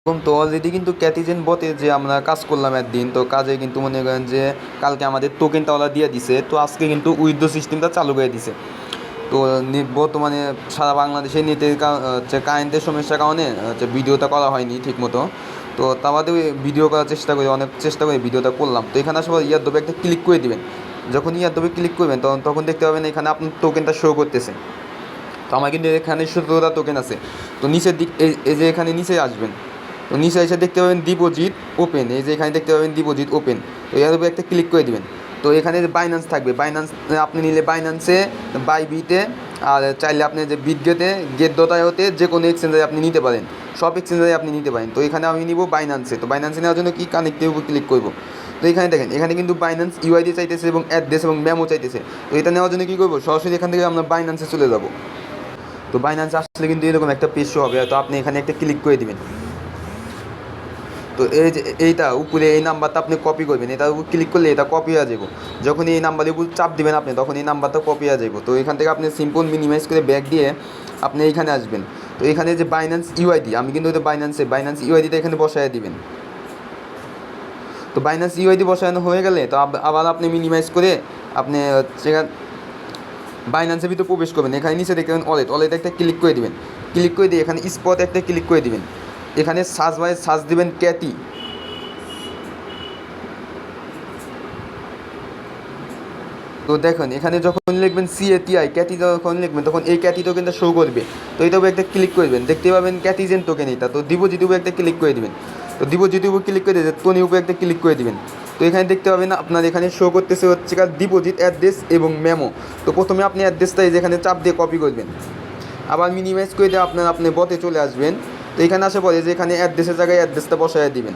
তো অলরেডি কিন্তু ক্যাথিজেন বটে যে আমরা কাজ করলাম একদিন, তো কাজে কিন্তু মনে করেন যে কালকে আমাদের টোকেনটা ওরা দিয়ে দিছে, তো আজকে কিন্তু উইথড্র সিস্টেমটা চালু করে দিছে। তো বর্তমানে সারা বাংলাদেশে নেটের হচ্ছে কারেন্টের সমস্যার কারণে হচ্ছে ভিডিওটা করা হয়নি ঠিকমতো। তো তা বাদেও ভিডিও করার চেষ্টা করি, অনেক চেষ্টা করে ভিডিওটা করলাম। তো এখানে আসলে ইয়ারড্রপে একটা ক্লিক করে দিবেন। যখন ইয়ারড্রপে ক্লিক করবেন তখন দেখতে পাবেন এখানে আপনার টোকেনটা শো করতেছে। তো আমার কিন্তু এখানে 17টা টোকেন আছে। তো নিচের দিক এই যে এখানে নিচে আসবেন, তো নিচে এসে দেখতে পাবেন ডিপোজিট ওপেন, এই যে এখানে দেখতে পাবেন ডিপোজিট ওপেন। তো এর উপরে একটা ক্লিক করে দিবেন। তো এখানে যে বাইন্যান্স থাকবে, বাইন্যান্স আপনি নিলে বাইন্যান্সে, বাইবিটে, আর চাইলে আপনি যে বিটগেটে, গেট.ioতে যে কোনো এক্সচেঞ্জে আপনি নিতে পারেন, সব এক্সচেঞ্জে আপনি নিতে পারেন। তো এখানে আমি নিব বাইন্যান্সে। তো বাইন্যান্সে নেওয়ার জন্য কি কানেক্টের উপর ক্লিক করব। তো এখানে দেখেন, এখানে কিন্তু বাইন্যান্স ইউআইডি চাইতেছে এবং অ্যাড্রেস এবং মেমো চাইতেছে। তো এটা নেওয়ার জন্য কী করবো, সরাসরি এখান থেকে আমরা বাইন্যান্সে চলে যাব। তো বাইন্যান্সে আসলে কিন্তু এরকম একটা পেজ শো হবে, তো আপনি এখানে একটা ক্লিক করে দিবেন। তো এই যে এইটা উপরে এই নাম্বারটা আপনি কপি করবেন, এটার উপর ক্লিক করলে এটা কপি হয়ে যাব। যখন এই নাম্বারের উপর চাপ দিবেন আপনি, তখন এই নাম্বারটা কপি হয়ে যাব। তো এখান থেকে আপনি সিম্পল মিনিমাইজ করে ব্যাক দিয়ে আপনি এইখানে আসবেন। তো এখানে যে বাইন্যান্স ইউআইডি, আমি কিন্তু ওটা বাইন্যান্স ইউআইডিটা এখানে বসায় দিবেন। তো বাইন্যান্স ইউআইডি বসানো হয়ে গেলে তো আবার আপনি মিনিমাইজ করে আপনি সেখানে বাইন্যান্সের ভিতরে প্রবেশ করবেন। এখানে নিচে দেখবেন ওয়ালেট একটা ক্লিক করে দিবেন। ক্লিক করে দিয়ে এখানে স্পট একটা ক্লিক করে দিবেন। এখানে সার্চ দিবেন ক্যাটি। তো দেখুন এখানে যখন লিখবেন CATI ক্যাটি, যখন লিখবেন তখন এই ক্যাটি টোকেনটা শো করবে। তো এইটাও একটা ক্লিক করবেন, দেখতে পাবেন ক্যাটিজেন টোকেন এটা। তো ডিপোজিট উপরে একটা ক্লিক করে দিবেন। তো ডিপোজিট উপরে ক্লিক করে দিয়ে টোনি উপরে একটা ক্লিক করে দিবেন। তো এখানে দেখতে পাবেন আপনার এখানে শো করতেছে হচ্ছে ডিপোজিট অ্যাড্রেস এবং মেমো। তো প্রথমে আপনি অ্যাড্রেসটা যেখানে চাপ দিয়ে কপি করবেন, আবার মিনিমাইজ করে দিয়ে আপনি বতে চলে আসবেন। তো এখানে আসার পরে যে এখানে অ্যাড্রেসের জায়গায় অ্যাড্রেসটা বসায় দিবেন।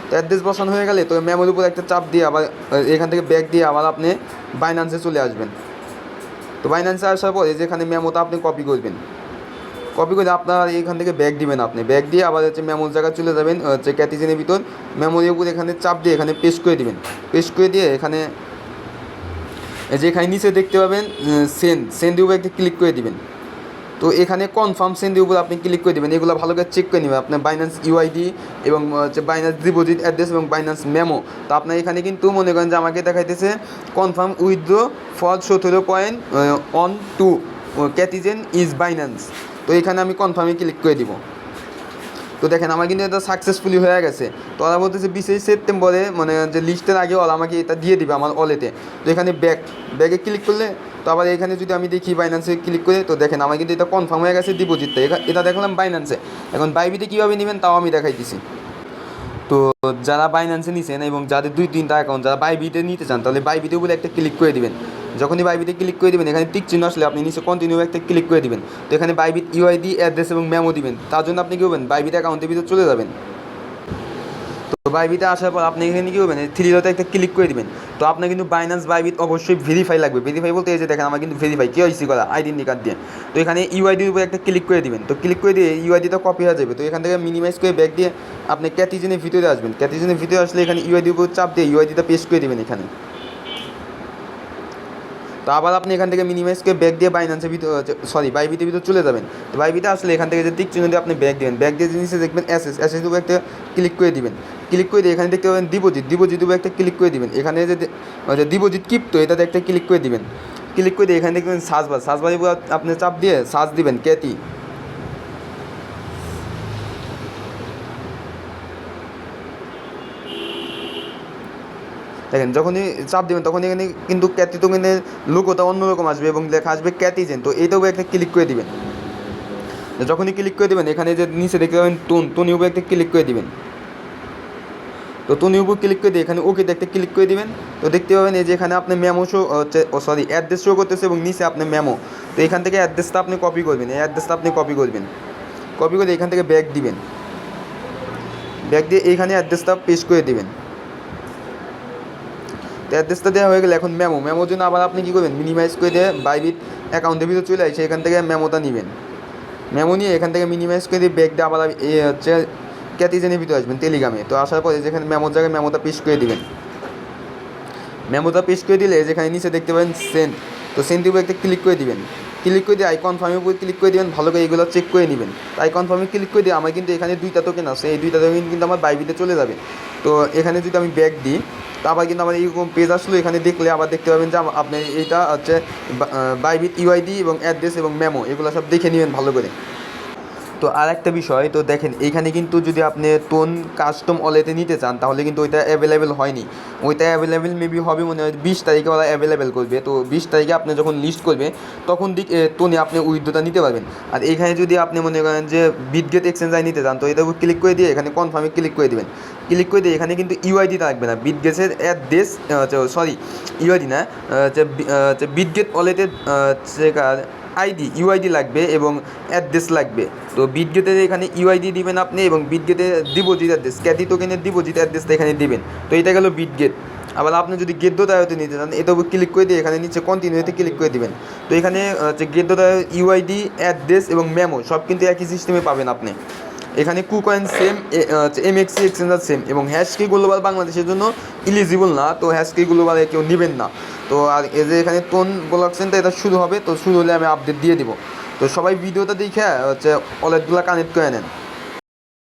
তো অ্যাড্রেস বসানো হয়ে গেলে তো মেমোর উপর একটা চাপ দিয়ে আবার এখান থেকে ব্যাক দিয়ে আবার আপনি বাইন্যান্সে চলে আসবেন। তো বাইন্যান্সে আসার পরে যেখানে মেমোটা আপনি কপি করবেন, কপি করে আপনার এখান থেকে ব্যাক দিবেন। আপনি ব্যাক দিয়ে আবার হচ্ছে মেমোর জায়গায় চলে যাবেন, হচ্ছে ক্যাটিজেনের ভিতর মেমোরির উপর এখানে চাপ দিয়ে এখানে পেস্ট করে দিবেন। পেস্ট করে দিয়ে এখানে এই যে এখানে নিচে দেখতে পাবেন সেন্ডের উপর একটা ক্লিক করে দিবেন। তো এখানে কনফার্ম সেন্ডের উপর আপনি ক্লিক করে দেবেন। এগুলো ভালো করে চেক করে নেবেন আপনার বাইন্যান্স ইউআইডি এবং হচ্ছে বাইন্যান্স ডিপোজিট অ্যাড্রেস এবং বাইন্যান্স মেমো। তো আপনার এখানে কিন্তু মনে করেন যে আমাকে দেখাইতেছে confirm withdraw for 17.12 Catizen is Binance. তো এখানে আমি কনফার্মে ক্লিক করে দিব। তো দেখেন আমার কিন্তু এটা সাকসেসফুলি হয়ে গেছে। তো ওরা বলতেছে 20 সেপ্টেম্বরে মানে যে লিস্টের আগে ওরা আমাকে এটা দিয়ে দিবে আমার ওয়ালেটে। তো এখানে ব্যাগে ক্লিক করলে তো আবার এখানে যদি আমি দেখি বাইন্যান্সে ক্লিক করে, তো দেখেন আমার কিন্তু এটা কনফার্ম হয়ে গেছে ডিপোজিটটা। এটা দেখলাম বাইন্যান্সে। এখন বাইবিটে কীভাবে নেবেন তাও আমি দেখাইতেছি। তো যারা বাইন্যান্সে নিছেন এবং যাদের 2-3টা অ্যাকাউন্ট, যারা বাইবিটে নিতে চান তাহলে বাইবিটে বলে একটা ক্লিক করে দিবেন। যখনই বাইবিটে ক্লিক করে দেবেন এখানে টিক চিহ্ন আসলে আপনি নিচে কন্টিনিউ একটা ক্লিক করে দিবেন। তো এখানে বাইবিট ইউআইডি অ্যাড্রেস এবং মেমো দিবেন। তার জন্য আপনি কী করবেন, বাইবিট অ্যাকাউন্টের ভিতরে চলে যাবেন। তো বাইবিটে আসার পর আপনি এখানে কী করবেন, 3 ডটে একটা ক্লিক করে দিবেন। তো আপনার কিন্তু বাইন্যান্স বাইবিট অবশ্যই ভেরিফাই লাগবে। ভেরিফাই বলতে এই যে দেখেন আমার কিন্তু ভেরিফাই কেওয়াইসি করা আইডেন্টি কার্ড দিয়ে। তো এখানে ইউআইডির উপরে একটা ক্লিক করে দিবেন। তো ক্লিক করে দিয়ে ইউআইডিটা কপি হয়ে যাবে। তো এখান থেকে মিনিমাইজ করে ব্যাক দিয়ে আপনি ক্যাটিজেনের ভিতরে আসবেন। ক্যাটিজেনের ভিতরে আসলে এখানে ইউআইডির উপর চাপ দিয়ে ইউআইডিটা পেস্ট করে দেবেন এখানে। তো আবার আপনি এখান থেকে মিনিমাইজ করে ব্যাক দিয়ে বাইন্যান্সের ভিতর বাইবিটের ভিতর চলে যাবেন। তো বাইবিটে আসলে এখান থেকে যে টিক চিহ্ন দিয়ে আপনি ব্যাক দেবেন। ব্যাক দিয়ে জিনিসে দেখবেন এসএস উপরে একটা ক্লিক করে দিবেন। ক্লিক করে দিয়ে এখানে দেখতে পাবেন ডিপোজিট উপরে একটা ক্লিক করে দিবেন। এখানে যে ডিপোজিট ক্রিপ্টো এটাতে একটা ক্লিক করে দিবেন। ক্লিক করে দিয়ে এখানে দেখবেন সার্চবারের উপর আপনি চাপ দিয়ে সার্চ দিবেন ক্যাটি। দেখেন যখনই চাপ দেবেন তখন এখানে কিন্তু ক্যাটি টোকেনের লোগোটা অন্যরকম আসবে এবং লেখা আসবে ক্যাটিজেন। তো এইটাও একটা ক্লিক করে দিবেন। যখনই ক্লিক করে দেবেন এখানে যে নিচে দেখতে পাবেন টনি উপরে একটা ক্লিক করে দিবেন। তো টনি উপর ক্লিক করে দিয়ে এখানে ওকেতে একটা ক্লিক করে দিবেন। তো দেখতে পাবেন এই যে এখানে আপনি মেমো শো হচ্ছে অ্যাড্রেস শো করতেছে এবং নিচে আপনি মেমো। তো এখান থেকে অ্যাড্রেসটা আপনি কপি করবেন। এই অ্যাড্রেসটা আপনি কপি করবেন, কপি করে এখান থেকে ব্যাক দিবেন। ব্যাক দিয়ে এইখানে অ্যাড্রেসটা পেস্ট করে দিবেন। তো অ্যাড্রেসটা দেওয়া হয়ে গেলে এখন মেমোর জন্য আবার আপনি কী করবেন, মিনিমাইজ করে দিয়ে বাইবিট অ্যাকাউন্টের ভিতরে চলে আসে এখান থেকে মেমোটা নেবেন। মেমো নিয়ে এখান থেকে মিনিমাইজ করে দিয়ে ব্যাক দিয়ে আবার হচ্ছে ক্যাটিজেনের ভিতরে আসবেন টেলিগ্রামে। তো আসার পরে যেখানে মেমোর জায়গায় মেমোটা পেস্ট করে দিবেন। মেমোটা পেস্ট করে দিলে যেখানে নিচে দেখতে পাবেন সেন্ড, তো সেন্ড উপরে একটা ক্লিক করে দিবেন। ক্লিক করে দিয়ে আই কনফার্মের উপর ক্লিক করে দেবেন, ভালো করে এগুলো চেক করে নেবেন। আই কনফার্মে ক্লিক করে দিয়ে আমার কিন্তু এখানে 2টা টোকেন আছে, এই 2টা টোকেন কিন্তু আমার বাইবিটে চলে যাবে। তো এখানে যদি আমি ব্যাক দিই, তো আবার কিন্তু আমার এইরকম পেজ আসলো, এখানে দেখলে আবার দেখতে পাবেন যে আপনি এইটা হচ্ছে বাইবিট ইউআইডি এবং অ্যাড্রেস এবং মেমো এগুলো সব দেখে নেবেন ভালো করে। তো আর একটা বিষয়, তো দেখেন এইখানে কিন্তু যদি আপনি টোন কাস্টম ওয়ালেটে নিতে চান তাহলে কিন্তু ওইটা অ্যাভেলেবেল হয়নি, ওইটা অ্যাভেলেবেল মেবি হবে মনে হয় 20 তারিখে ওরা অ্যাভেলেবেল করবে। তো 20 তারিখে আপনি যখন লিস্ট করবে তখন টোনে আপনি উইথড্রটা নিতে পারবেন। আর এখানে যদি আপনি মনে করেন যে বিটগেট এক্সচেঞ্জার নিতে চান, তো এটা ক্লিক করে দিয়ে এখানে কনফার্মে ক্লিক করে দেবেন। ক্লিক করে দিয়ে এখানে কিন্তু ইউআইডি থাকবে না, বিটগেটের অ্যাড্রেস, সরি ইউআইডি না, বিটগেট ওয়ালেটের আইডি ইউআইডি লাগবে এবং অ্যাড্রেস লাগবে। তো বিটগেটের এখানে ইউআইডি দিবেন আপনি এবং বিটগেটের ডিপোজিট অ্যাড্রেস, ক্যাটি টোকেনের ডিপোজিট অ্যাড্রেসটা এখানে দিবেন। তো এটা গেল বিটগেট। আবার আপনি যদি গেদ্য দায়তে নিতে চান এটাও ক্লিক করে দিয়ে এখানে নিচে কন্টিনিউতে ক্লিক করে দিবেন। তো এখানে হচ্ছে গেদ্য দায় ইউআইডি অ্যাড্রেস এবং মেমো সব কিন্তু একই সিস্টেমে পাবেন আপনি। এখানে কুকয়েন সেম, এমএক্সি এক্সচেঞ্জার সেম, এবং হ্যাশকি গ্লোবাল বাংলাদেশের জন্য ইলিজিবল না, তো হ্যাশকি গ্লোবালে কেউ নেবেন না। তো আর এই যে এখানে টোন ব্লক চেনটা এটা শুরু হবে, তো শুরু হলে আমি আপডেট দিয়ে দিব। তো সবাই ভিডিওটা দেখে হচ্ছে ওয়ালেটগুলো কানেক্ট করে নেন।